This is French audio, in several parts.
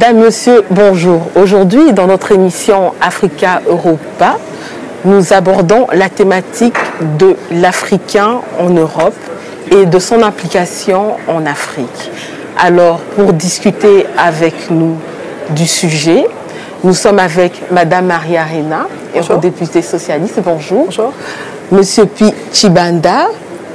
Mesdames, Messieurs, bonjour. Aujourd'hui, dans notre émission Africa Europa, nous abordons la thématique de l'Africain en Europe et de son implication en Afrique. Alors, pour discuter avec nous du sujet, nous sommes avec Madame Maria Arena, eurodéputée socialiste. Bonjour. Bonjour. Monsieur Pi Chibanda,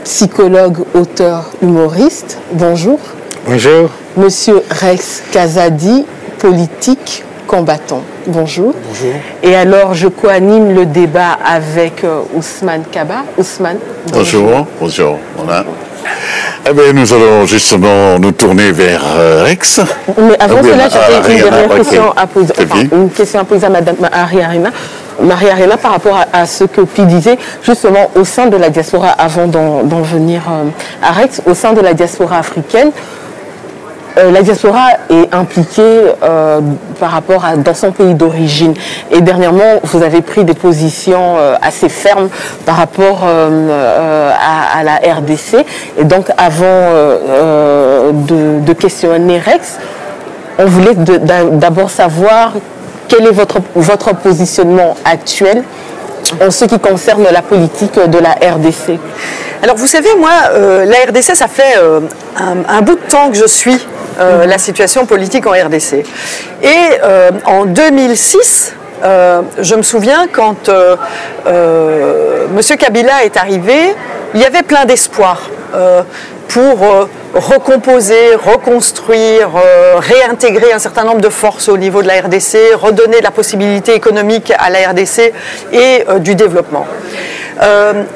psychologue, auteur, humoriste. Bonjour. Bonjour. Monsieur Rex Kazadi, politique, combattant. Bonjour. Bonjour. Et alors, je co-anime le débat avec Ousmane Kaba. Ousmane, bonjour. Bonjour. Voilà. Eh bien, nous allons justement nous tourner vers Rex. Mais avant cela, j'avais une dernière question à poser. Enfin, une question à poser à Madame Maria Arena par rapport à ce que Pi disait, justement, au sein de la diaspora, avant d'en venir à Rex, au sein de la diaspora africaine, la diaspora est impliquée par rapport dans son pays d'origine. Et dernièrement, vous avez pris des positions assez fermes par rapport à la RDC. Et donc, avant de questionner Rex, on voulait d'abord savoir quel est votre positionnement actuel en ce qui concerne la politique de la RDC. Alors vous savez, moi, la RDC, ça fait un bout de temps que je suis la situation politique en RDC. Et en 2006, je me souviens quand M. Kabila est arrivé, il y avait plein d'espoir pour recomposer, reconstruire, réintégrer un certain nombre de forces au niveau de la RDC, redonner de la possibilité économique à la RDC et du développement.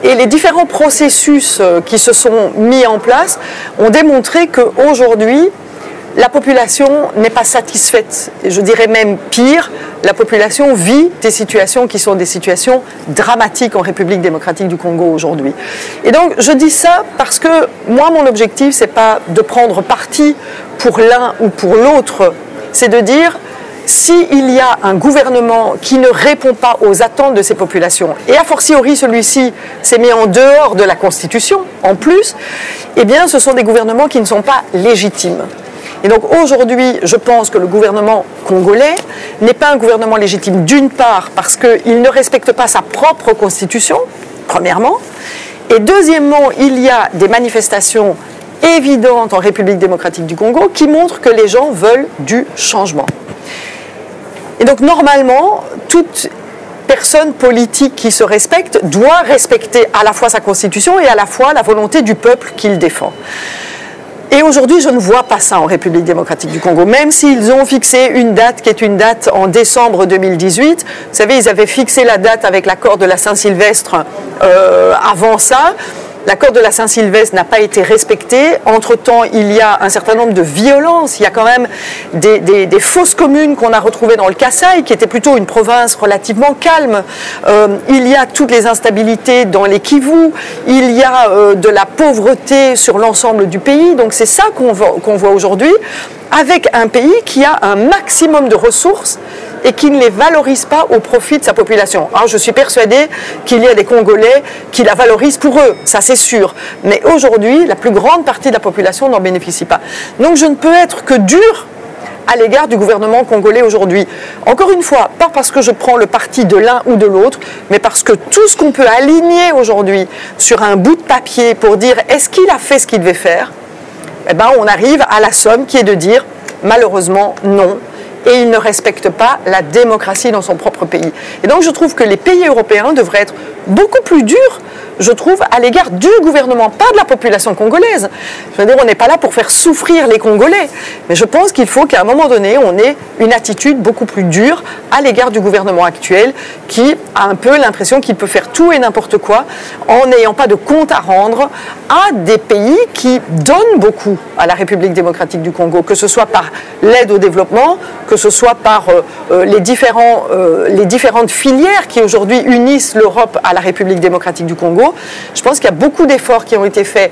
Et les différents processus qui se sont mis en place ont démontré qu'aujourd'hui, la population n'est pas satisfaite. Et je dirais même pire, la population vit des situations qui sont des situations dramatiques en République démocratique du Congo aujourd'hui. Et donc, je dis ça parce que moi, mon objectif, c'est pas de prendre parti pour l'un ou pour l'autre. C'est de dire, s'il y a un gouvernement qui ne répond pas aux attentes de ces populations, et a fortiori celui-ci s'est mis en dehors de la Constitution, en plus, eh bien, ce sont des gouvernements qui ne sont pas légitimes. Et donc aujourd'hui, je pense que le gouvernement congolais n'est pas un gouvernement légitime, d'une part parce qu'il ne respecte pas sa propre constitution, premièrement, et deuxièmement, il y a des manifestations évidentes en République démocratique du Congo qui montrent que les gens veulent du changement. Et donc normalement, toute personne politique qui se respecte doit respecter à la fois sa constitution et à la fois la volonté du peuple qu'il défend. Et aujourd'hui, je ne vois pas ça en République démocratique du Congo, même s'ils ont fixé une date qui est une date en décembre 2018. Vous savez, ils avaient fixé la date avec l'accord de la Saint-Sylvestre avant ça. L'accord de la Saint-Sylvestre n'a pas été respecté. Entre-temps, il y a un certain nombre de violences. Il y a quand même des fosses communes qu'on a retrouvées dans le Kasaï, qui était plutôt une province relativement calme. Il y a toutes les instabilités dans les Kivu. Il y a de la pauvreté sur l'ensemble du pays. Donc c'est ça qu'on voit aujourd'hui, avec un pays qui a un maximum de ressources et qui ne les valorise pas au profit de sa population. Alors, je suis persuadée qu'il y a des Congolais qui la valorisent pour eux, ça c'est sûr. Mais aujourd'hui, la plus grande partie de la population n'en bénéficie pas. Donc je ne peux être que dur à l'égard du gouvernement congolais aujourd'hui. Encore une fois, pas parce que je prends le parti de l'un ou de l'autre, mais parce que tout ce qu'on peut aligner aujourd'hui sur un bout de papier pour dire est-ce qu'il a fait ce qu'il devait faire, eh ben, on arrive à la somme qui est de dire malheureusement non. Et il ne respecte pas la démocratie dans son propre pays. Et donc je trouve que les pays européens devraient être beaucoup plus durs, je trouve, à l'égard du gouvernement, pas de la population congolaise. Je veux dire, on n'est pas là pour faire souffrir les Congolais. Mais je pense qu'il faut qu'à un moment donné, on ait une attitude beaucoup plus dure à l'égard du gouvernement actuel, qui a un peu l'impression qu'il peut faire tout et n'importe quoi, en n'ayant pas de compte à rendre à des pays qui donnent beaucoup à la République démocratique du Congo, que ce soit par l'aide au développement, que ce soit par les différentes filières qui aujourd'hui unissent l'Europe à la République démocratique du Congo. Je pense qu'il y a beaucoup d'efforts qui ont été faits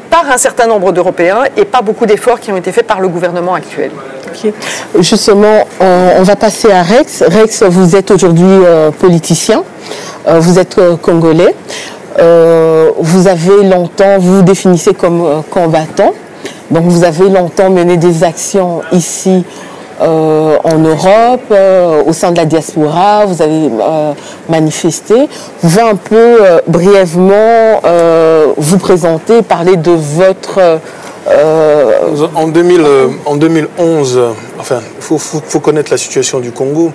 par un certain nombre d'Européens et pas beaucoup d'efforts qui ont été faits par le gouvernement actuel. Okay. Justement, on va passer à Rex. Rex, vous êtes aujourd'hui politicien, vous êtes congolais, vous avez longtemps, vous vous définissez comme combattant, donc vous avez longtemps mené des actions ici en Europe, au sein de la diaspora, vous avez manifesté. Vous pouvez un peu brièvement vous présenter, parler de votre... En 2011, enfin, il faut connaître la situation du Congo.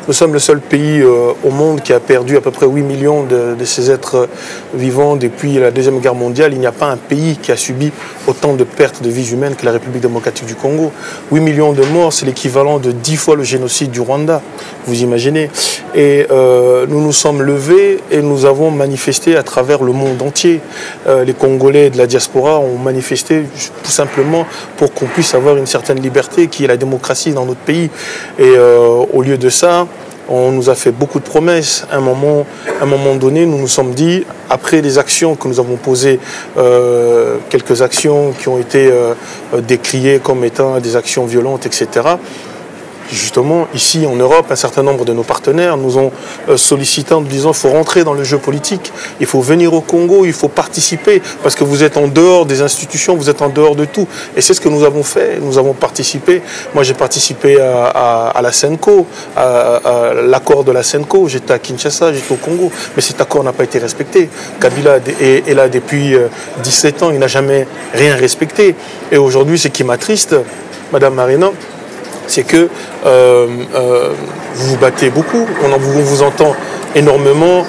Nous sommes le seul pays au monde qui a perdu à peu près 8 millions de ses êtres vivants depuis la Deuxième Guerre mondiale. Il n'y a pas un pays qui a subi autant de pertes de vies humaines que la République démocratique du Congo. 8 millions de morts, c'est l'équivalent de 10 fois le génocide du Rwanda, vous imaginez. Et nous nous sommes levés et nous avons manifesté à travers le monde entier. Les Congolais de la diaspora ont manifesté tout simplement pour qu'on puisse avoir une certaine liberté qui est la démocratie dans notre pays. Et au lieu de ça, on nous a fait beaucoup de promesses. À un moment donné, nous nous sommes dit, après les actions que nous avons posées, quelques actions qui ont été décriées comme étant des actions violentes, etc., justement, ici en Europe, un certain nombre de nos partenaires nous ont sollicité en nous disant qu'il faut rentrer dans le jeu politique, il faut venir au Congo, il faut participer, parce que vous êtes en dehors des institutions, vous êtes en dehors de tout. Et c'est ce que nous avons fait, nous avons participé. Moi, j'ai participé à la CENCO, à l'accord de la CENCO, j'étais à Kinshasa, j'étais au Congo, mais cet accord n'a pas été respecté. Kabila est là depuis 17 ans, il n'a jamais rien respecté. Et aujourd'hui, ce qui m'attriste, Madame Marina, c'est que vous vous battez beaucoup, on vous entend énormément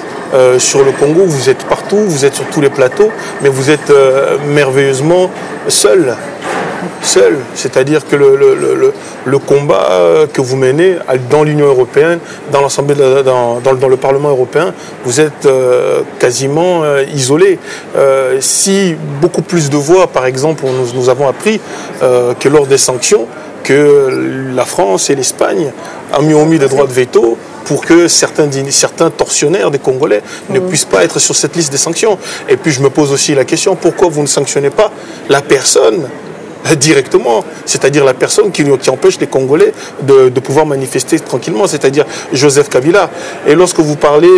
sur le Congo, vous êtes partout, vous êtes sur tous les plateaux, mais vous êtes merveilleusement seul. C'est-à-dire que le combat que vous menez dans l'Union européenne, dans l'Assemblée, dans le Parlement européen, vous êtes quasiment isolé. Si beaucoup plus de voix, par exemple, nous avons appris que lors des sanctions, que la France et l'Espagne ont mis des droits de veto pour que certains tortionnaires des Congolais ne puissent pas être sur cette liste des sanctions. Et puis je me pose aussi la question, pourquoi vous ne sanctionnez pas la personne directement, c'est-à-dire la personne qui empêche les Congolais de pouvoir manifester tranquillement, c'est-à-dire Joseph Kabila. Et lorsque vous parlez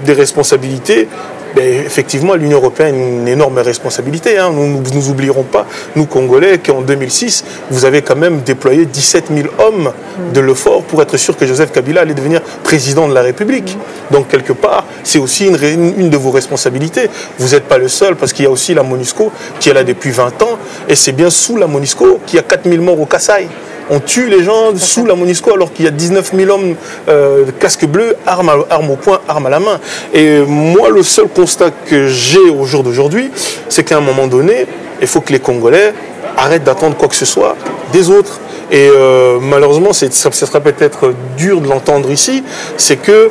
des responsabilités, effectivement, l'Union européenne a une énorme responsabilité. Hein. Nous n'oublierons pas, nous Congolais, qu'en 2006, vous avez quand même déployé 17 000 hommes de l'effort pour être sûr que Joseph Kabila allait devenir président de la République. Donc, quelque part, c'est aussi une de vos responsabilités. Vous n'êtes pas le seul, parce qu'il y a aussi la MONUSCO qui est là depuis 20 ans, et c'est bien sous la MONUSCO qu'il y a 4 000 morts au Kasaï. On tue les gens sous la MONUSCO alors qu'il y a 19 000 hommes casque bleu, armes au poing, armes à la main. Et moi, le seul constat que j'ai au jour d'aujourd'hui, c'est qu'à un moment donné, il faut que les Congolais arrêtent d'attendre quoi que ce soit des autres. Et malheureusement, ça sera peut-être dur de l'entendre ici, c'est que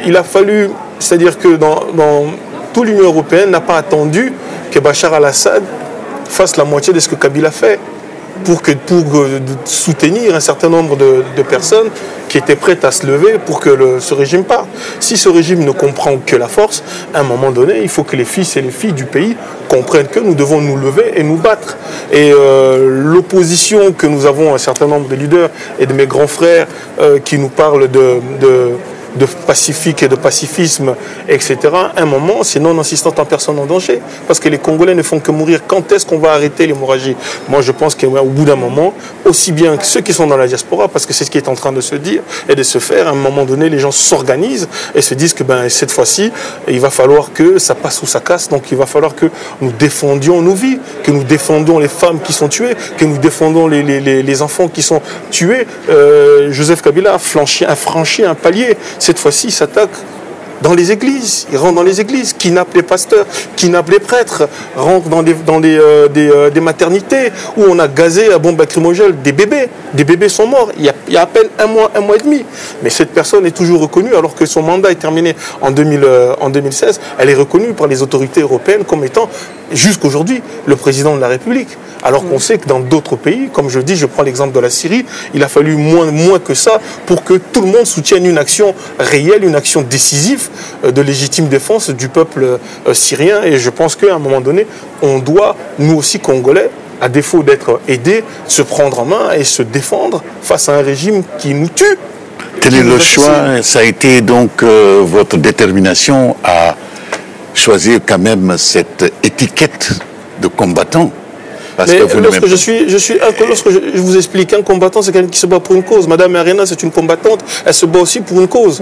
il a fallu, c'est-à-dire que dans toute l'Union européenne n'a pas attendu que Bachar al-Assad fasse la moitié de ce que Kabila fait. Pour soutenir un certain nombre de personnes qui étaient prêtes à se lever pour que ce régime parte. Si ce régime ne comprend que la force, à un moment donné, il faut que les fils et les filles du pays comprennent que nous devons nous lever et nous battre. Et l'opposition que nous avons, un certain nombre de leaders et de mes grands frères qui nous parlent de pacifique et de pacifisme, etc. À un moment, c'est non-assistante en personne en danger. Parce que les Congolais ne font que mourir. Quand est-ce qu'on va arrêter l'hémorragie? Moi, je pense qu'au bout d'un moment, aussi bien que ceux qui sont dans la diaspora, parce que c'est ce qui est en train de se dire et de se faire, à un moment donné, les gens s'organisent et se disent que cette fois-ci, il va falloir que ça passe ou ça casse. Donc, il va falloir que nous défendions nos vies, que nous défendions les femmes qui sont tuées, que nous défendons les enfants qui sont tués. Joseph Kabila a franchi un palier. Cette fois-ci, il s'attaque dans les églises. Il rentre dans les églises, kidnappe les pasteurs, kidnappe les prêtres, rentre dans des maternités où on a gazé à bombe lacrymogène des bébés. Des bébés sont morts il y a à peine un mois et demi. Mais cette personne est toujours reconnue, alors que son mandat est terminé en 2016. Elle est reconnue par les autorités européennes comme étant, jusqu'aujourd'hui, le président de la République. Alors qu'on sait que dans d'autres pays, comme je dis, je prends l'exemple de la Syrie, il a fallu moins que ça pour que tout le monde soutienne une action réelle, une action décisive de légitime défense du peuple syrien. Et je pense qu'à un moment donné, on doit, nous aussi Congolais, à défaut d'être aidés, se prendre en main et se défendre face à un régime qui nous tue. Quel est le choix? Ça a été donc votre détermination à choisir quand même cette étiquette de combattant. Parce que vous lorsque je vous explique, un combattant, c'est quelqu'un qui se bat pour une cause. Madame Arena, c'est une combattante, elle se bat aussi pour une cause.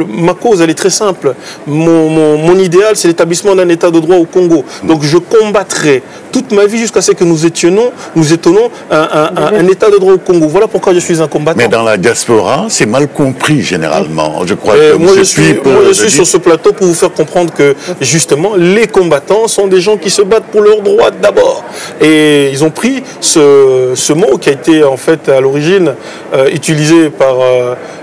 Ma cause, elle est très simple. Mon idéal, c'est l'établissement d'un état de droit au Congo. Donc je combattrai toute ma vie jusqu'à ce que nous étonnons un état de droit au Congo. Voilà pourquoi je suis un combattant. Mais dans la diaspora, c'est mal compris généralement. Je crois que moi, je suis sur ce plateau pour vous faire comprendre que justement, les combattants sont des gens qui se battent pour leurs droits d'abord. Et ils ont pris ce mot qui a été en fait à l'origine utilisé par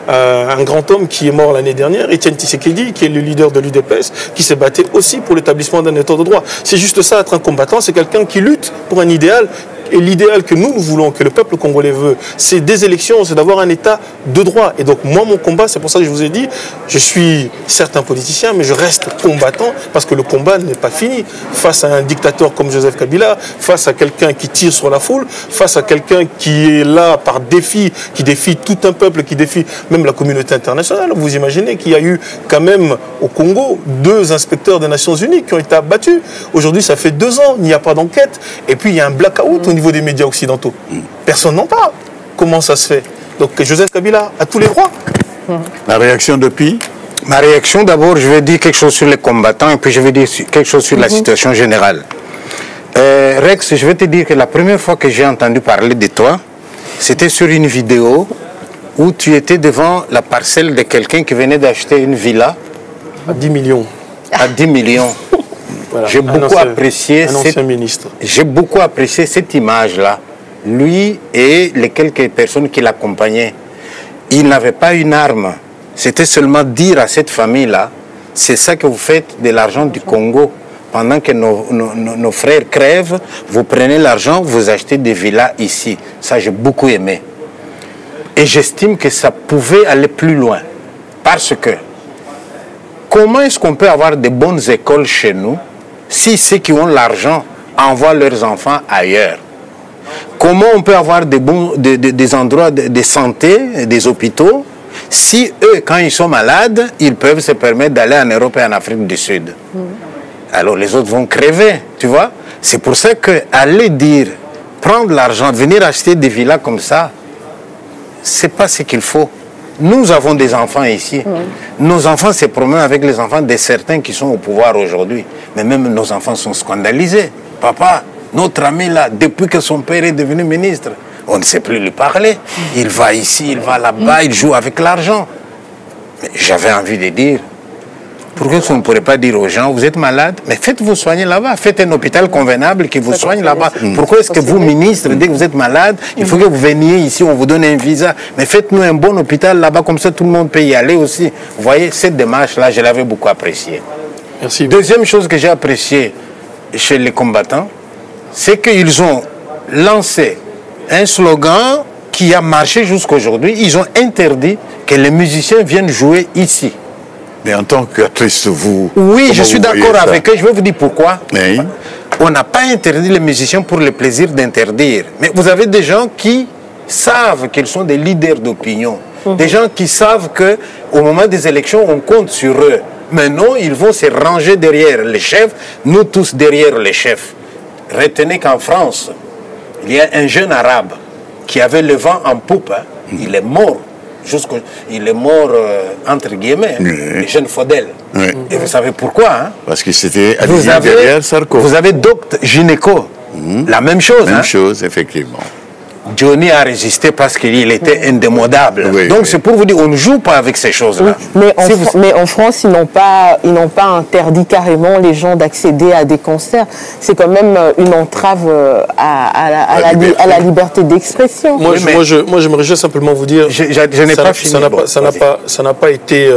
un grand homme qui est mort l'année dernière, Étienne Tshisekedi, qui est le leader de l'UDPS, qui s'est battu aussi pour l'établissement d'un état de droit. C'est juste ça, être un combattant, c'est quelqu'un qui lutte pour un idéal. Et l'idéal que nous voulons, que le peuple congolais veut, c'est des élections, c'est d'avoir un état de droit. Et donc moi, mon combat, c'est pour ça que je vous ai dit, je suis certes un politicien, mais je reste combattant parce que le combat n'est pas fini. Face à un dictateur comme Joseph Kabila, face à quelqu'un qui tire sur la foule, face à quelqu'un qui est là par défi, qui défie tout un peuple, qui défie même la communauté internationale. Vous imaginez qu'il y a eu quand même au Congo 2 inspecteurs des Nations Unies qui ont été abattus. Aujourd'hui, ça fait 2 ans, il n'y a pas d'enquête. Et puis, il y a un blackout au niveau des médias occidentaux. Personne n'en parle. Comment ça se fait? Donc Joseph Kabila a tous les droits. La réaction de Pi? Ma réaction, d'abord, je vais dire quelque chose sur les combattants et puis je vais dire quelque chose sur la situation générale. Rex, je vais te dire que la première fois que j'ai entendu parler de toi, c'était sur une vidéo où tu étais devant la parcelle de quelqu'un qui venait d'acheter une villa. À 10 millions. À 10 millions. Voilà. J'ai beaucoup apprécié J'ai beaucoup apprécié cette image-là. Lui et les quelques personnes qui l'accompagnaient. Il n'avait pas une arme. C'était seulement dire à cette famille-là, c'est ça que vous faites de l'argent du Congo. Pendant que nos frères crèvent, vous prenez l'argent, vous achetez des villas ici. Ça, j'ai beaucoup aimé. Et j'estime que ça pouvait aller plus loin. Parce que, comment est-ce qu'on peut avoir de bonnes écoles chez nous si ceux qui ont l'argent envoient leurs enfants ailleurs? Comment on peut avoir des endroits de santé, des hôpitaux, si eux, quand ils sont malades, ils peuvent se permettre d'aller en Europe et en Afrique du Sud? Alors les autres vont crever, tu vois. C'est pour ça qu'aller dire, prendre l'argent, venir acheter des villas comme ça, c'est pas ce qu'il faut. Nous avons des enfants ici. Nos enfants se promènent avec les enfants de certains qui sont au pouvoir aujourd'hui. Mais même nos enfants sont scandalisés. Papa, notre ami là, depuis que son père est devenu ministre, on ne sait plus lui parler. Il va ici, il va là-bas, il joue avec l'argent. J'avais envie de dire, pourquoi on ne pourrait pas dire aux gens, vous êtes malade, mais faites-vous soigner là-bas, faites un hôpital convenable qui vous soigne là-bas. Pourquoi est-ce que vous, ministre, dès que vous êtes malade, il faut que vous veniez ici, on vous donne un visa, mais faites-nous un bon hôpital là-bas, comme ça tout le monde peut y aller aussi. Vous voyez, cette démarche-là, je l'avais beaucoup appréciée. Merci. Deuxième chose que j'ai appréciée chez les combattants, c'est qu'ils ont lancé un slogan qui a marché jusqu'aujourd'hui. Ils ont interdit que les musiciens viennent jouer ici. Mais en tant qu'artiste, vous... Oui, je suis d'accord avec eux. Je vais vous dire pourquoi. Oui. On n'a pas interdit les musiciens pour le plaisir d'interdire. Mais vous avez des gens qui savent qu'ils sont des leaders d'opinion. Des gens qui savent qu'au moment des élections, on compte sur eux. Mais non, ils vont se ranger derrière les chefs, nous tous derrière les chefs. Retenez qu'en France, il y a un jeune arabe qui avait le vent en poupe. Il est mort. Il est mort, entre guillemets, le jeune Faudel. Et vous savez pourquoi? Parce qu'il s'était aligné derrière Sarko. Vous avez Docte Gynéco. La même chose. Même chose, effectivement. Johnny a résisté parce qu'il était indémodable. Oui, donc oui. c'est pour vous dire, on ne joue pas avec ces choses-là. Oui, mais en France, ils n'ont pas interdit carrément les gens d'accéder à des concerts. C'est quand même une entrave à la liberté d'expression. Moi, j'aimerais juste simplement vous dire, je n'ai pas fini. Ça n'a pas été,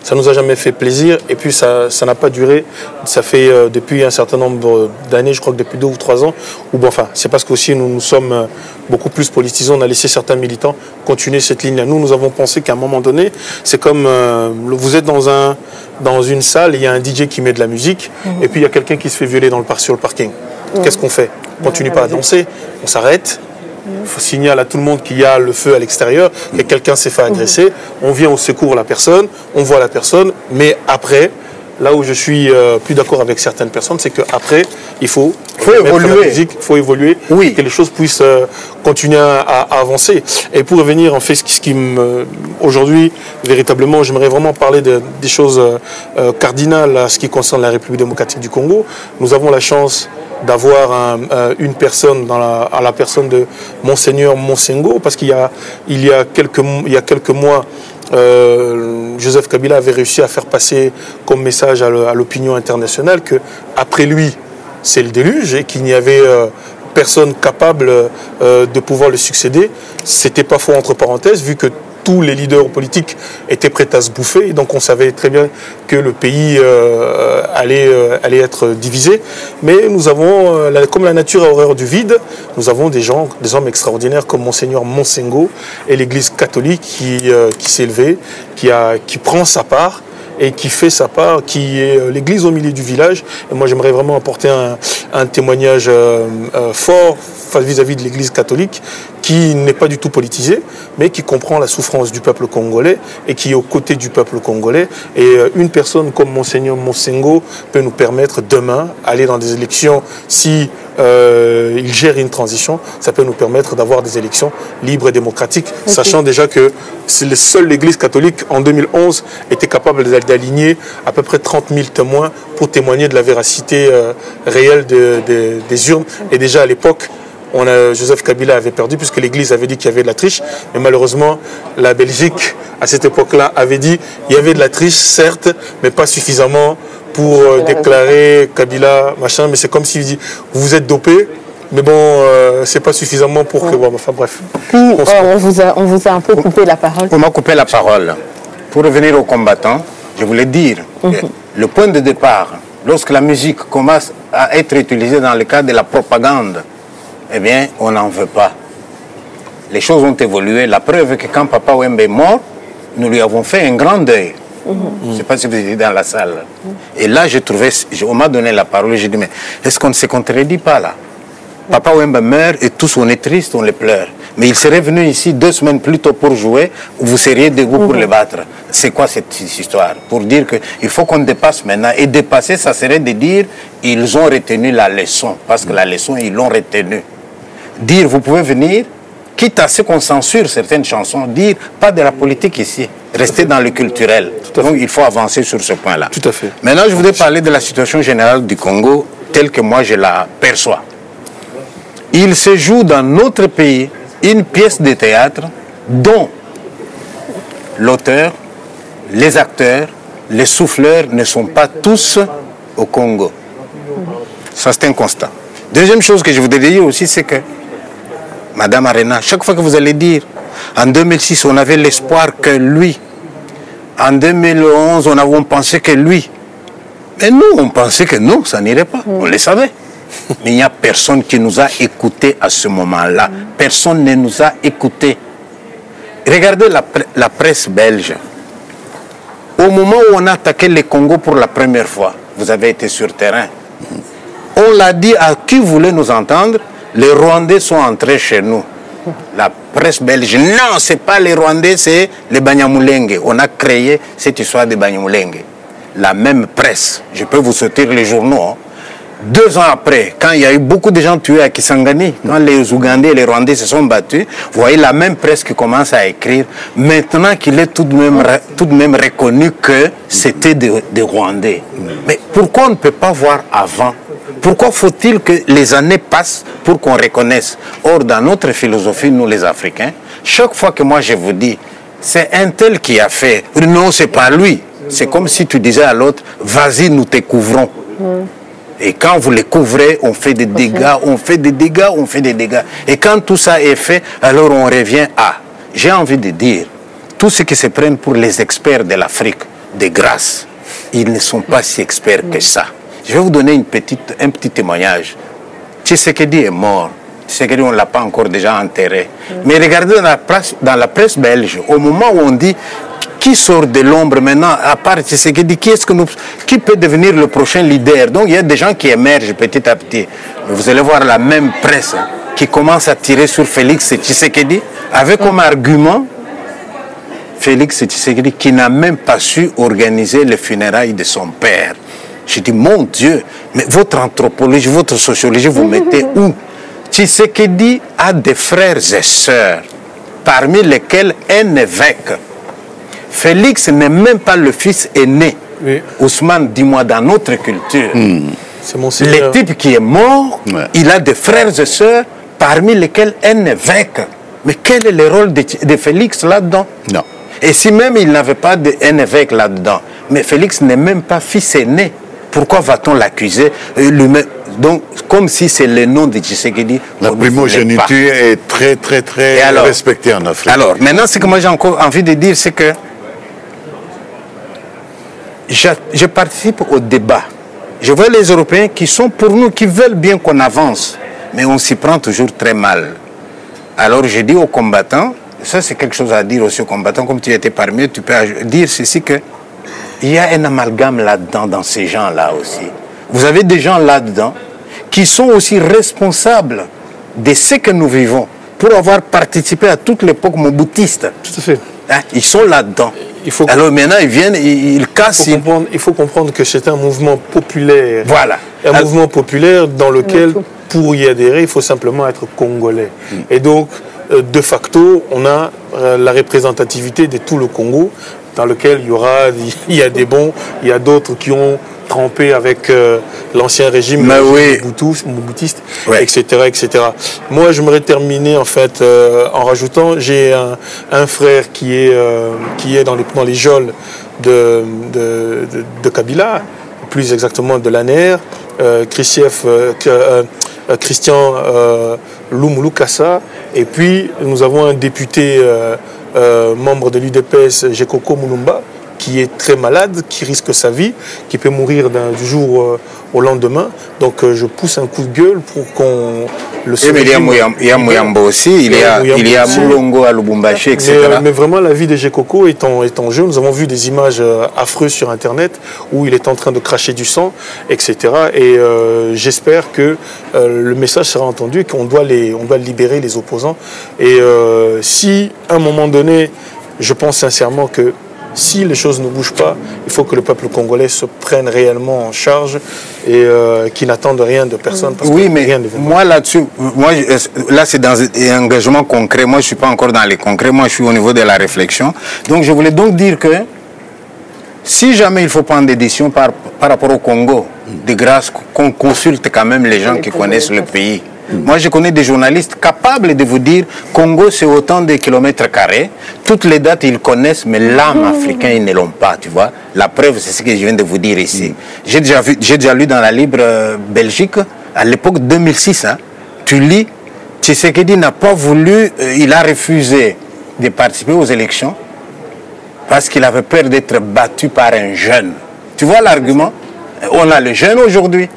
ça nous a jamais fait plaisir, et puis ça n'a pas duré. Ça fait depuis un certain nombre d'années, je crois que depuis 2 ou 3 ans, ou bon, enfin, c'est parce qu'aussi nous sommes beaucoup plus politisés, on a laissé certains militants continuer cette ligne-là. Nous avons pensé qu'à un moment donné, c'est comme vous êtes dans une salle, il y a un DJ qui met de la musique, et puis il y a quelqu'un qui se fait violer sur le parking. Qu'est-ce qu'on fait? On continue pas à danser, on s'arrête, il faut signaler à tout le monde qu'il y a le feu à l'extérieur, que quelqu'un s'est fait agresser, on vient au secours de la personne, on voit la personne, mais après, là où je suis plus d'accord avec certaines personnes, c'est qu'après, il faut évoluer. Il faut évoluer, que les choses puissent continuer à avancer. Et pour revenir, en fait, ce qui aujourd'hui, véritablement, j'aimerais vraiment parler des choses cardinales à ce qui concerne la République démocratique du Congo. Nous avons la chance d'avoir une personne à la personne de Monseigneur Monsengo, parce qu'il y a quelques mois, Joseph Kabila avait réussi à faire passer comme message à l'opinion internationale qu'après lui, c'est le déluge et qu'il n'y avait personne capable de pouvoir le succéder. C'était pas faux entre parenthèses, vu que tous les leaders politiques étaient prêts à se bouffer. Et donc on savait très bien que le pays allait être divisé. Mais nous avons, comme la nature a horreur du vide, nous avons des hommes extraordinaires comme Monseigneur Monsengo et l'Église catholique qui s'est élevée, qui prend sa part et qui fait sa part, qui est l'église au milieu du village. Et moi, j'aimerais vraiment apporter un témoignage fort vis-à-vis de l'église catholique, qui n'est pas du tout politisée, mais qui comprend la souffrance du peuple congolais et qui est aux côtés du peuple congolais. Et une personne comme Monseigneur Monsengo peut nous permettre demain d'aller dans des élections. Si il gère une transition, ça peut nous permettre d'avoir des élections libres et démocratiques, sachant déjà que seule l'Église catholique en 2011 était capable d'aligner à peu près 30 000 témoins pour témoigner de la véracité réelle des urnes. Et déjà à l'époque, Joseph Kabila avait perdu puisque l'Église avait dit qu'il y avait de la triche, mais malheureusement la Belgique à cette époque-là avait dit qu'il y avait de la triche, certes, mais pas suffisamment pour déclarer Kabila, machin, mais c'est comme s'il dit, vous êtes dopé, mais bon, c'est pas suffisamment pour que... Bon, enfin bref. Puis, on vous a un peu coupé la parole. On m'a coupé la parole. Pour revenir aux combattants, je voulais dire que le point de départ, lorsque la musique commence à être utilisée dans le cadre de la propagande, eh bien, on n'en veut pas. Les choses ont évolué. La preuve est que quand Papa Wemba est mort, nous lui avons fait un grand deuil. Je ne sais pas si vous étiez dans la salle. Et là, on m'a donné la parole, j'ai dit, mais est-ce qu'on ne se contredit pas là? Papa Wemba meurt et tous on est tristes, on les pleure. Mais il serait venu ici 2 semaines plus tôt pour jouer, vous seriez debout pour le battre. C'est quoi cette histoire? Pour dire qu'il faut qu'on dépasse maintenant. Et dépasser, ça serait de dire, ils ont retenu la leçon. Parce que la leçon, ils l'ont retenue. Dire, vous pouvez venir, quitte à ce qu'on censure certaines chansons, dire, pas de la politique ici. Rester dans le culturel. Donc il faut avancer sur ce point-là. Tout à fait. Maintenant, je voudrais parler de la situation générale du Congo, telle que moi je la perçois. Il se joue dans notre pays une pièce de théâtre dont l'auteur, les acteurs, les souffleurs ne sont pas tous au Congo. Ça, c'est un constat. Deuxième chose que je voudrais dire aussi, c'est que, Madame Arena, chaque fois que vous allez dire, en 2006, on avait l'espoir que lui, en 2011, on pensait que lui, mais nous, on pensait que non, ça n'irait pas, on le savait. Mais il n'y a personne qui nous a écoutés à ce moment-là. Personne ne nous a écoutés. Regardez la presse belge. Au moment où on a attaqué le Congo pour la première fois, vous avez été sur terrain. On l'a dit à qui voulait nous entendre, les Rwandais sont entrés chez nous. La presse belge, non, ce n'est pas les Rwandais, c'est les Banyamulenge. On a créé cette histoire de Banyamulenge. La même presse, je peux vous sortir les journaux, hein. 2 ans après, quand il y a eu beaucoup de gens tués à Kisangani, quand les Ougandais et les Rwandais se sont battus, vous voyez la même presse qui commence à écrire, maintenant qu'il est tout de même reconnu que c'était des Rwandais. Mais pourquoi on ne peut pas voir avant? Pourquoi faut-il que les années passent pour qu'on reconnaisse? Or, dans notre philosophie, nous les Africains, chaque fois que moi je vous dis, c'est un tel qui a fait, non, c'est pas lui. C'est comme si tu disais à l'autre, vas-y, nous te couvrons. Et quand vous les couvrez, on fait des dégâts, on fait des dégâts, on fait des dégâts. Et quand tout ça est fait, alors on revient à... J'ai envie de dire, tous ceux qui se prennent pour les experts de l'Afrique, de grâce, ils ne sont pas si experts que ça. Je vais vous donner un petit témoignage. Tshisekedi est mort. Tshisekedi, on ne l'a pas encore déjà enterré. Mais regardez dans la presse belge, au moment où on dit... Qui sort de l'ombre maintenant, à part Tshisekedi, qui peut devenir le prochain leader? Donc il y a des gens qui émergent petit à petit. Mais vous allez voir la même presse qui commence à tirer sur Félix Tshisekedi avec comme argument Félix Tshisekedi qui n'a même pas su organiser les funérailles de son père. Je dis, mon Dieu, mais votre anthropologie, votre sociologie, vous mettez où? Tshisekedi a des frères et sœurs, parmi lesquels un évêque. Félix n'est même pas le fils aîné. Oui. Ousmane, dis-moi, dans notre culture, le type qui est mort, il a des frères et sœurs, parmi lesquels un évêque. Mais quel est le rôle de Félix là-dedans? Non. Et si même il n'avait pas un évêque là-dedans, mais Félix n'est même pas fils aîné, pourquoi va-t-on l'accuser donc, comme si c'est le nom de Tshisekedi. La primogéniture est très, très, très respectée en Afrique. Alors, maintenant, ce que moi j'ai encore envie de dire, c'est que je participe au débat. Je vois les Européens qui sont pour nous, qui veulent bien qu'on avance, mais on s'y prend toujours très mal. Alors, je dis aux combattants, ça c'est quelque chose à dire aussi aux combattants, comme tu étais parmi eux, tu peux dire ceci que il y a un amalgame là-dedans, dans ces gens-là aussi. Vous avez des gens là-dedans qui sont aussi responsables de ce que nous vivons pour avoir participé à toute l'époque moboutiste. Tout à fait. Hein, ils sont là-dedans. Alors maintenant, ils viennent, ils cassent. Il faut comprendre que c'est un mouvement populaire. Voilà. Un mouvement populaire dans lequel, pour y adhérer, il faut simplement être congolais. Et donc, de facto, on a la représentativité de tout le Congo, dans lequel il y a des bons, il y a d'autres qui ont trempé avec l'ancien régime moboutiste, etc., etc. Moi, j'aimerais terminer en fait en rajoutant, j'ai un frère qui est dans les geôles de Kabila, plus exactement de l'ANR, Christian Lumulukasa, et puis nous avons un député membre de l'UDPS, Jekoko Mulumba, qui est très malade, qui risque sa vie, qui peut mourir du jour au lendemain. Donc je pousse un coup de gueule pour qu'on le sauve. Il y a Mouyambo aussi, il y a Moulongo à Lubumbashi, etc. Mais vraiment, la vie de Jekoko est en jeu. Nous avons vu des images affreuses sur Internet où il est en train de cracher du sang, etc. Et j'espère que le message sera entendu et qu'on doit libérer les opposants. Et si, à un moment donné, je pense sincèrement que si les choses ne bougent pas, il faut que le peuple congolais se prenne réellement en charge et qu'il n'attende rien de personne. Parce oui, mais moi là-dessus, là c'est dans un engagement concret. Moi je ne suis pas encore dans les concrets, moi je suis au niveau de la réflexion. Donc je voulais donc dire que si jamais il faut prendre des décisions par rapport au Congo, de grâce qu'on consulte quand même les gens qui connaissent le pays. Moi, je connais des journalistes capables de vous dire Congo, c'est autant de kilomètres carrés. Toutes les dates, ils connaissent, mais l'âme africaine, ils ne l'ont pas, tu vois. La preuve, c'est ce que je viens de vous dire ici. J'ai déjà lu dans la Libre Belgique, à l'époque 2006, hein, tu lis, Tshisekedi n'a pas voulu, il a refusé de participer aux élections parce qu'il avait peur d'être battu par un jeune. Tu vois l'argument? On a le jeune aujourd'hui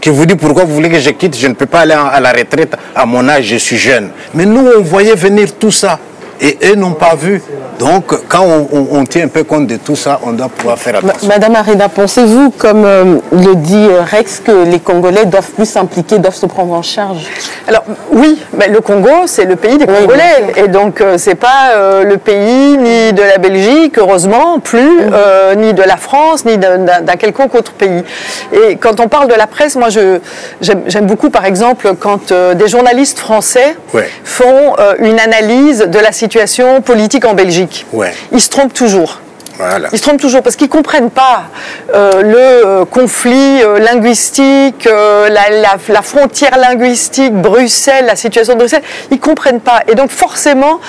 qui vous dit pourquoi vous voulez que je quitte, je ne peux pas aller à la retraite à mon âge, je suis jeune. Mais nous, on voyait venir tout ça. Et eux n'ont pas vu. Donc, quand on tient un peu compte de tout ça, on doit pouvoir faire attention. Madame Arena, pensez-vous, comme le dit Rex, que les Congolais doivent plus s'impliquer, doivent se prendre en charge? Alors, oui, mais le Congo, c'est le pays des Congolais. Et donc, c'est pas le pays ni de la Belgique, heureusement, plus, ni de la France, ni d'un quelconque autre pays. Et quand on parle de la presse, moi, j'aime beaucoup, par exemple, quand des journalistes français font une analyse de la situation politique en Belgique. Ils se trompent toujours. Voilà. Ils se trompent toujours parce qu'ils ne comprennent pas le conflit linguistique, la frontière linguistique, Bruxelles, la situation de Bruxelles. Ils ne comprennent pas. Et donc forcément,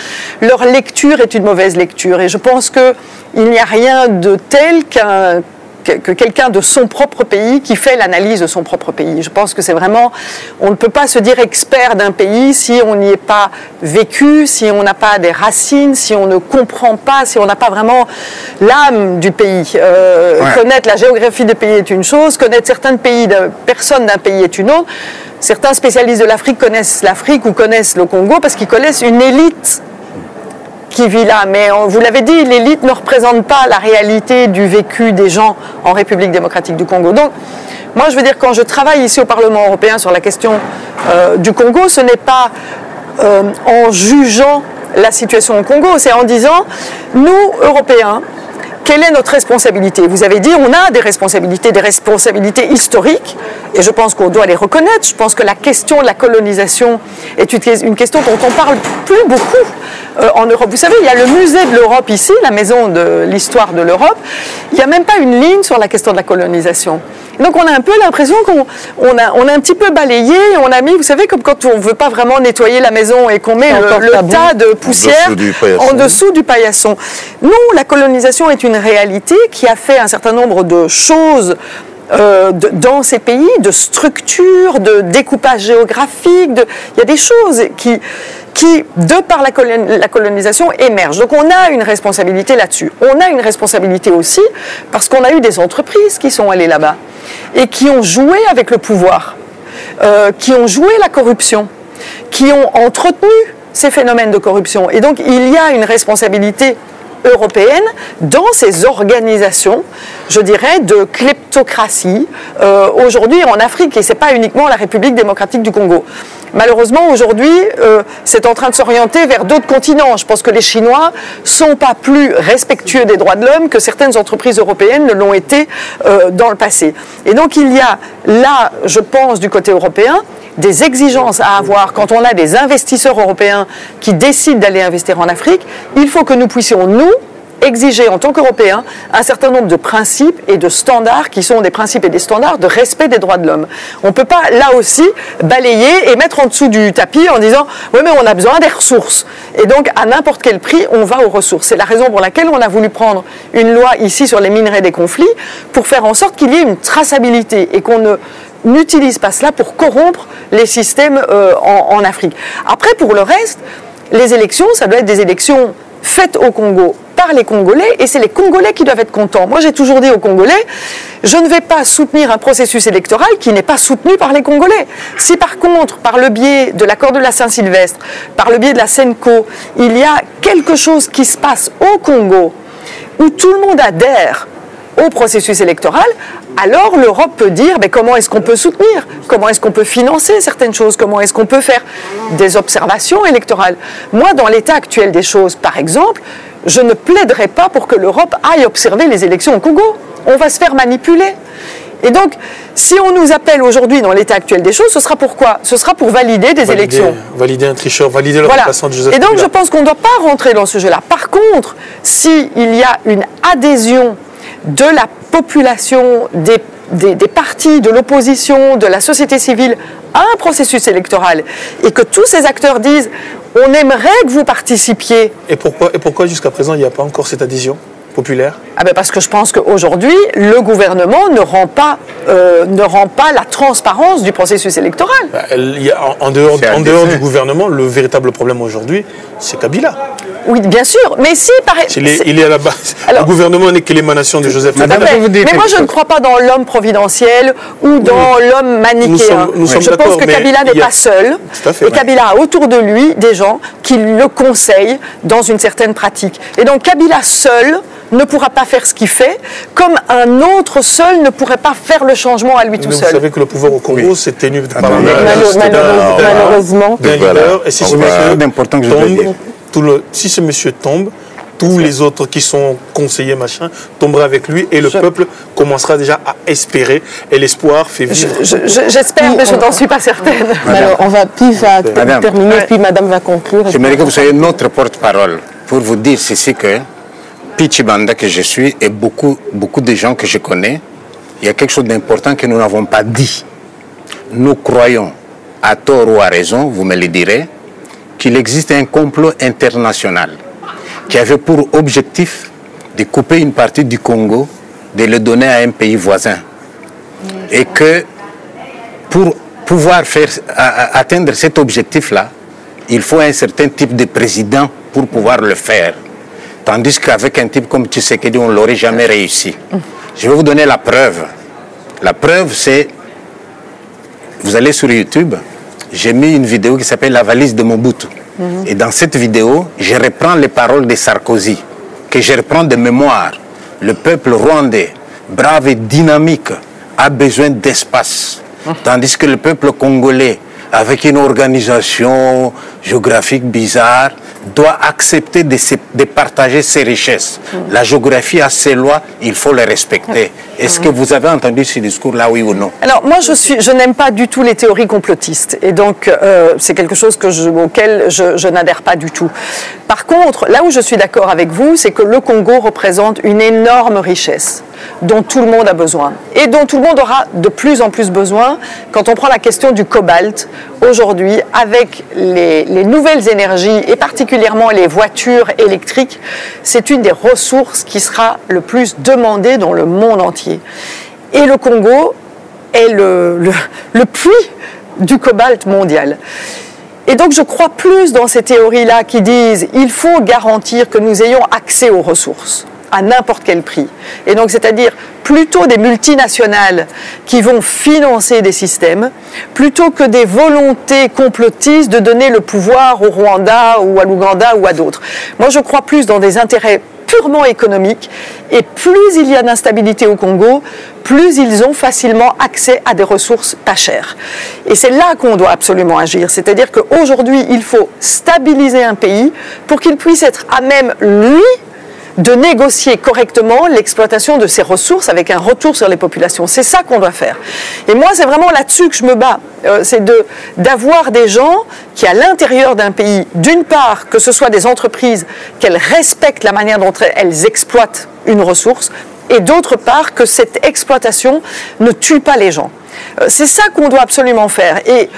leur lecture est une mauvaise lecture. Et je pense qu'il n'y a rien de tel que quelqu'un de son propre pays qui fait l'analyse de son propre pays. Je pense que c'est vraiment... On ne peut pas se dire expert d'un pays si on n'y est pas vécu, si on n'a pas des racines, si on ne comprend pas, si on n'a pas vraiment l'âme du pays. Connaître la géographie des pays est une chose, connaître certains pays, personnes d'un pays est une autre. Certains spécialistes de l'Afrique connaissent l'Afrique ou connaissent le Congo parce qu'ils connaissent une élite qui vit là, mais vous l'avez dit, l'élite ne représente pas la réalité du vécu des gens en République démocratique du Congo. Donc, moi, je veux dire, quand je travaille ici au Parlement européen sur la question du Congo, ce n'est pas en jugeant la situation au Congo, c'est en disant, nous, Européens, quelle est notre responsabilité? Vous avez dit, on a des responsabilités historiques, et je pense qu'on doit les reconnaître. Je pense que la question de la colonisation est une question dont on parle plus beaucoup en Europe. Vous savez, il y a le musée de l'Europe ici, la maison de l'histoire de l'Europe. Il n'y a même pas une ligne sur la question de la colonisation. Et donc on a un peu l'impression qu'on a un petit peu balayé, on a mis, vous savez, comme quand on ne veut pas vraiment nettoyer la maison et qu'on met le tas de poussière en dessous du paillasson. Non, la colonisation est une réalité qui a fait un certain nombre de choses dans ces pays, de structures, de découpage géographique. Il y a des choses qui de par la colonisation, émergent. Donc on a une responsabilité là-dessus. On a une responsabilité aussi parce qu'on a eu des entreprises qui sont allées là-bas et qui ont joué avec le pouvoir, qui ont joué la corruption, qui ont entretenu ces phénomènes de corruption. Et donc il y a une responsabilité européenne dans ces organisations, je dirais, de kleptocratie aujourd'hui en Afrique, et ce n'est pas uniquement la République démocratique du Congo. Malheureusement, aujourd'hui, c'est en train de s'orienter vers d'autres continents. Je pense que les Chinois ne sont pas plus respectueux des droits de l'homme que certaines entreprises européennes ne l'ont été dans le passé. Et donc, il y a là, je pense, du côté européen, des exigences à avoir quand on a des investisseurs européens qui décident d'aller investir en Afrique. Il faut que nous puissions, nous, exiger en tant qu'Européens un certain nombre de principes et de standards qui sont des principes et des standards de respect des droits de l'homme. On ne peut pas, là aussi, balayer et mettre en dessous du tapis en disant « oui, mais on a besoin des ressources ». Et donc, à n'importe quel prix, on va aux ressources. C'est la raison pour laquelle on a voulu prendre une loi ici sur les minerais des conflits pour faire en sorte qu'il y ait une traçabilité et qu'on n'utilise pas cela pour corrompre les systèmes en Afrique. Après, pour le reste, les élections, ça doit être des élections faites au Congo par les Congolais, et c'est les Congolais qui doivent être contents. Moi, j'ai toujours dit aux Congolais, je ne vais pas soutenir un processus électoral qui n'est pas soutenu par les Congolais. Si par contre, par le biais de l'accord de la Saint-Sylvestre, par le biais de la SENCO, il y a quelque chose qui se passe au Congo, où tout le monde adhère au processus électoral, alors l'Europe peut dire mais comment est-ce qu'on peut soutenir, comment est-ce qu'on peut financer certaines choses, comment est-ce qu'on peut faire des observations électorales. Moi, dans l'état actuel des choses, par exemple, je ne plaiderai pas pour que l'Europe aille observer les élections au Congo. On va se faire manipuler. Et donc, si on nous appelle aujourd'hui dans l'état actuel des choses, ce sera pourquoi? Ce sera pour valider des élections. Valider un tricheur, valider le remplaçant de Joseph Kabila. Et donc, Kabila. je pense qu'on ne doit pas rentrer dans ce jeu-là. Par contre, s'il y a une adhésion de la population, des partis, de l'opposition, de la société civile à un processus électoral, et que tous ces acteurs disent « on aimerait que vous participiez ». Et pourquoi jusqu'à présent il n'y a pas encore cette adhésion populaire? Parce que je pense qu'aujourd'hui, le gouvernement ne rend pas la transparence du processus électoral. En dehors du gouvernement, le véritable problème aujourd'hui, c'est Kabila. Oui, bien sûr, mais si... Il est à la base. Le gouvernement n'est que l'émanation de Joseph Kabila. Mais moi, je ne crois pas dans l'homme providentiel ou dans l'homme manichéen. Je pense que Kabila n'est pas seul. Et Kabila a autour de lui des gens qui le conseillent dans une certaine pratique. Et donc, Kabila seul ne pourra pas faire ce qu'il fait, comme un autre seul ne pourrait pas faire le changement à lui tout seul. Vous savez que le pouvoir au Congo s'est tenu par malheureusement d'un leader. Et si ce monsieur tombe, tous les autres qui sont conseillers machin tomberaient avec lui et le peuple commencera déjà à espérer et l'espoir fait vivre. J'espère, mais je n'en suis pas certaine. Alors, on va terminer, puis madame va conclure. J'aimerais que vous soyez notre porte-parole pour vous dire ceci que Pichibanda que je suis et beaucoup de gens que je connais, il y a quelque chose d'important que nous n'avons pas dit. Nous croyons, à tort ou à raison, vous me le direz, qu'il existe un complot international qui avait pour objectif de couper une partie du Congo, de le donner à un pays voisin. Et que pour pouvoir atteindre cet objectif-là, il faut un certain type de président pour pouvoir le faire. Tandis qu'avec un type comme Tshisekedi, on ne l'aurait jamais réussi. Je vais vous donner la preuve. La preuve, c'est, vous allez sur YouTube, j'ai mis une vidéo qui s'appelle « La valise de Mobutu ». Et dans cette vidéo, je reprends les paroles de Sarkozy, que je reprends de mémoire. Le peuple rwandais, brave et dynamique, a besoin d'espace. Tandis que le peuple congolais, avec une organisation géographique bizarre, doit accepter de partager ses richesses. La géographie a ses lois, il faut les respecter. Est-ce que vous avez entendu ce discours-là, oui ou non? Alors moi, je n'aime pas du tout les théories complotistes. Et donc, c'est quelque chose auquel je n'adhère pas du tout. Par contre, là où je suis d'accord avec vous, c'est que le Congo représente une énorme richesse dont tout le monde a besoin et dont tout le monde aura de plus en plus besoin quand on prend la question du cobalt. Aujourd'hui, avec les nouvelles énergies et particulièrement les voitures électriques, c'est une des ressources qui sera le plus demandée dans le monde entier. Et le Congo est le puits du cobalt mondial. Et donc je crois plus dans ces théories-là qui disent il faut garantir que nous ayons accès aux ressources à n'importe quel prix. Et donc, c'est-à-dire plutôt des multinationales qui vont financer des systèmes, plutôt que des volontés complotistes de donner le pouvoir au Rwanda ou à l'Ouganda ou à d'autres. Moi, je crois plus dans des intérêts purement économiques, et plus il y a d'instabilité au Congo, plus ils ont facilement accès à des ressources pas chères. Et c'est là qu'on doit absolument agir. C'est-à-dire qu'aujourd'hui, il faut stabiliser un pays pour qu'il puisse être à même, lui, de négocier correctement l'exploitation de ces ressources avec un retour sur les populations. C'est ça qu'on doit faire. Et moi, c'est vraiment là-dessus que je me bats. C'est d'avoir des gens qui, à l'intérieur d'un pays, d'une part, que ce soit des entreprises, qu'elles respectent la manière dont elles exploitent une ressource, et d'autre part, que cette exploitation ne tue pas les gens. C'est ça qu'on doit absolument faire. Et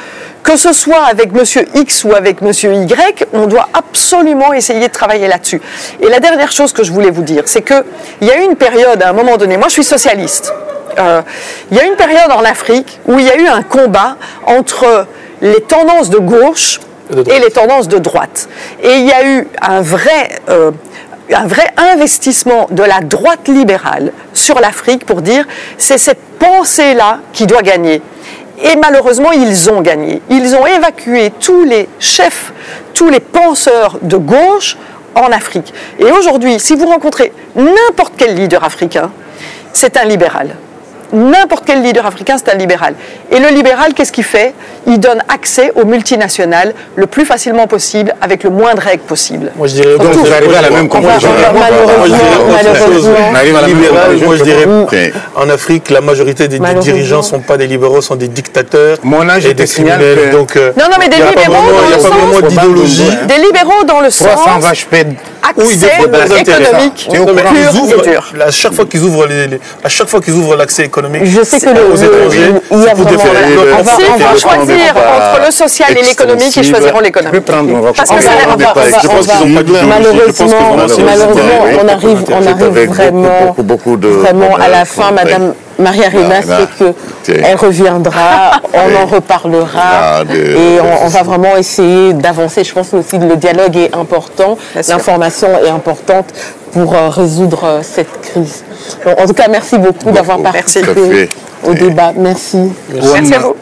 que ce soit avec M. X ou avec M. Y, on doit absolument essayer de travailler là-dessus. Et la dernière chose que je voulais vous dire, c'est qu'il y a eu une période, à un moment donné, moi je suis socialiste, il y a eu une période en Afrique où il y a eu un combat entre les tendances de gauche et les tendances de droite. Et il y a eu un vrai investissement de la droite libérale sur l'Afrique pour dire c'est cette pensée-là qui doit gagner. Et malheureusement, ils ont gagné. Ils ont évacué tous les chefs, tous les penseurs de gauche en Afrique. Et aujourd'hui, si vous rencontrez n'importe quel leader africain, c'est un libéral. N'importe quel leader africain, c'est un libéral. Et le libéral, qu'est-ce qu'il fait? Il donne accès aux multinationales le plus facilement possible, avec le moins de règles possible. Moi, je dirais... Donc, vous arrivez à la même conclusion. Moi, je dirais, en Afrique, la majorité des dirigeants ne sont pas des libéraux, sont des dictateurs. Mon âge et des criminels. Donc, non, mais des libéraux dans le sens... d'idéologie. Des libéraux dans le sens... 300 vaches pèdes. Accès économique pur et dur. À chaque fois qu'ils ouvrent l'accès économique je sais que aux étrangers, il y a vraiment... S'il faut choisir entre le social et l'économique, ils choisiront l'économique. Parce que malheureusement, on arrive vraiment à la fin. Madame Maria-Rina, c'est qu'elle reviendra, on en reparlera et on va vraiment essayer d'avancer. Je pense aussi que le dialogue est important, l'information est importante pour résoudre cette crise. Donc, en tout cas, merci beaucoup d'avoir participé au débat. Merci. Merci à vous.